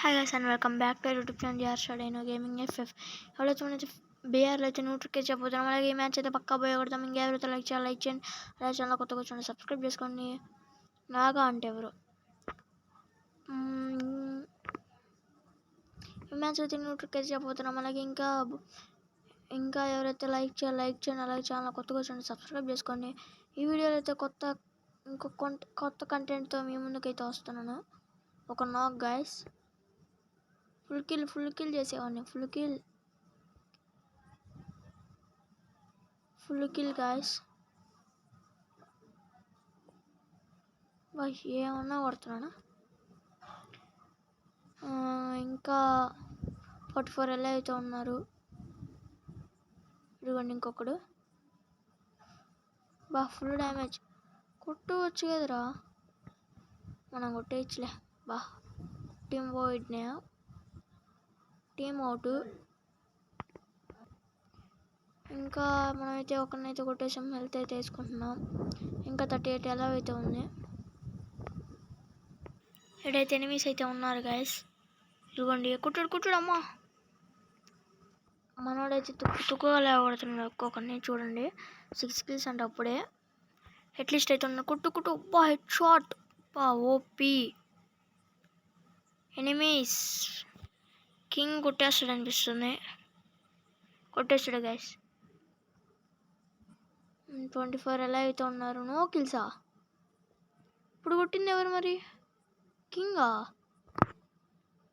Hi guys and welcome back to our YouTube channel JR Gaming FF. ఎవరో చూడండి బీఆర్లో అయితే 100K చెప్పబోతున్నాం. అలాగే ఈ మ్యాచ్ అయితే పక్కా పోయగొడతాం. ఇంకెవరైతే లైక్ చేయండి. అలాగే ఛానల్ కొత్తగా చూడండి, సబ్స్క్రైబ్ చేసుకోండి. నాగా అంటే ఎవరు ఈ మ్యాచ్ అయితే 100K చెప్పబోతున్నాం. అలాగే ఇంకా ఎవరైతే లైక్ చేయండి. అలాగే ఛానల్ కొత్తగా చూడండి, సబ్స్క్రైబ్ చేసుకోండి. ఈ వీడియోలో అయితే కొత్త కంటెంట్తో మీ ముందుకైతే వస్తున్నాను. ఒక నాక్ గైస్, ఫుల్ కిల్ చేసేవాడిని. Full kill guys. ఏమన్నా కొడుతున్నానా? ఇంకా 44 ఎలా అయితే ఉన్నారు. ఇదిగోండి ఇంకొకడు. Full damage. కొట్టువచ్చు కదరా, మనం కొట్టేయచ్చులే. Team out. ఇంకా మనమైతే ఒకరినైతే కొట్టేసాం. హెల్త్ అయితే వేసుకుంటున్నాం. ఇంకా 38 ఎలా అయితే ఉంది. ఎడైతే ఎనిమీస్ అయితే ఉన్నారు గైస్. ఇదిగోండి కుట్టుడు అమ్మా. మనోడైతే తుక్కుగా లేవడుతున్నాడు ఒక్కొక్కరిని. చూడండి 6 kills అంటే అప్పుడే అట్లీస్ట్ అయితే ఉన్న. కుట్టు head shot. OP enemies. King కొట్టేస్తాడు అనిపిస్తుంది. కొట్టేస్తాడు గైస్. 24 ఎలా అయితే ఉన్నారు. నో కిల్సా? ఇప్పుడు కొట్టింది ఎవరు మరి? కింగా?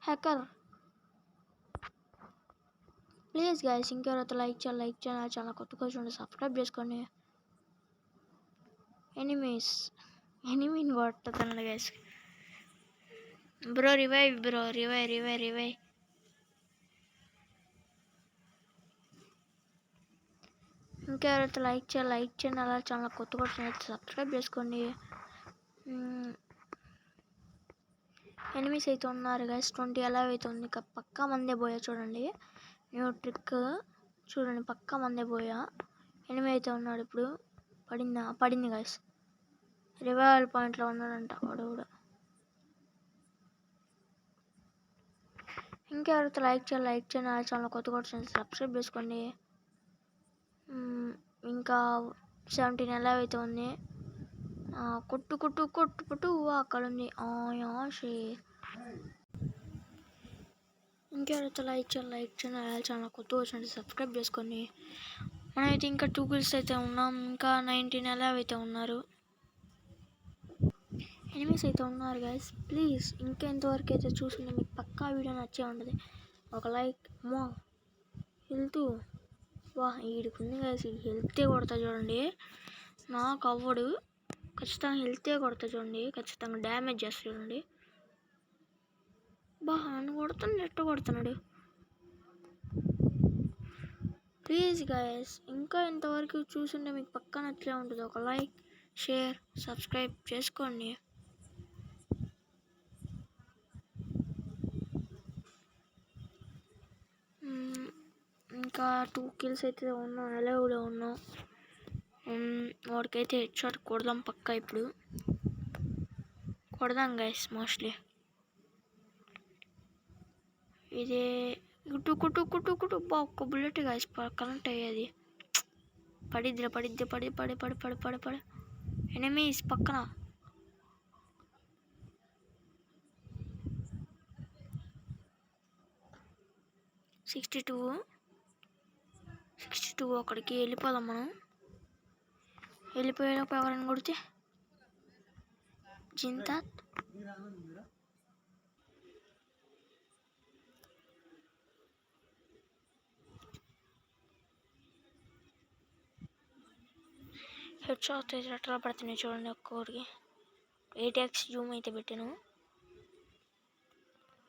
హ్యాకర్. ప్లీజ్ గైస్, ఇంకెవరైతే లైక్ చేయాలి. ఛానల్ కొత్తగా చూడండి, సబ్స్క్రైబ్ చేసుకోండి. ఎనిమీని కొట్టదండి గైస్. Bro revive. ఇంకెవరైతే లైక్ చేయండి. అలా ఛానల్ కొత్తగా చూడండి, సబ్స్క్రైబ్ చేసుకోండి. ఎనిమీస్ అయితే ఉన్నారు గైస్. 20 ఎలా అయితే ఉంది. పక్కా మందే పోయా. చూడండి న్యూ ట్రిక్. చూడండి పక్కా మందే పోయా. ఎనిమీ అయితే ఉన్నాడు. ఇప్పుడు పడింది గైస్. రివైవల్ పాయింట్లో ఉన్నాడంట వాడు కూడా. ఇంకెవరైతే లైక్ చేయండి. ఆ ఛానల్ కొత్తగా సబ్స్క్రైబ్ చేసుకోండి. ఇంకా 17 ఎలా అయితే ఉంది. కొట్టు అక్కడ ఉంది. ఇంకెవరైతే లైక్ చేయండి. ఆ ఛానల్ కొత్తగా వచ్చండి, సబ్స్క్రైబ్ చేసుకోండి. మనమైతే ఇంకా 2 kills అయితే ఉన్నాం. ఇంకా 19 ఎలా అయితే ఉన్నారు. ఎనిమీస్ అయితే ఉన్నారు గైస్. ప్లీజ్ ఇంకా ఎంతవరకు అయితే చూసుకుంటే మీకు పక్కా వీడియో నచ్చే ఉంటుంది. ఒక లైక్. హెల్త్ ఈడుకుంది గైస్. హెల్తే కొడతా చూడండి. నాకు అవ్వడు. ఖచ్చితంగా హెల్తే కొడతా చూడండి. ఖచ్చితంగా డ్యామేజ్ చేస్తా చూడండి. నన్ను కొడుతున్నాడు. ప్లీజ్ గైస్ ఇంకా ఇంతవరకు చూసుంటే మీకు పక్కా నచ్చే ఉంటుంది. ఒక లైక్, షేర్, సబ్స్క్రైబ్ చేసుకోండి. ఇంకా 2 kills అయితే ఉన్నాం. ఎలా కూడా ఉన్నాం. వాడికైతే హెడ్ షాట్ కొడదాం పక్కా. ఇప్పుడు కొడదాం గైస్. మోస్ట్లీ ఇదే. కుట్టు ఒక్క బుల్లెట్ గైస్ కనెక్ట్ అయ్యేది. పడి. ఎనిమీస్ పక్కన. సిక్స్టీ టూ అక్కడికి వెళ్ళిపోదాం మనం. వెళ్ళిపోయేలోపు ఎవరైనా కొడితే జింతాత్. హెడ్ షాట్ అయితే ఎట్లా పడుతున్నాయి చూడండి ఒక్కొక్కడికి. 8x జూమ్ అయితే పెట్టాను.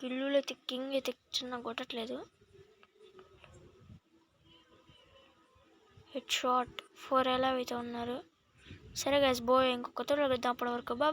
కిల్లులు అయితే కింగ్ అయితే చిన్న కొట్టట్లేదు. హెడ్ షాట్ 4 ఎలా అయితే ఉన్నారు. సరే గైస్ ఇంకొక కొత్త అప్పటి వరకు బాయ్.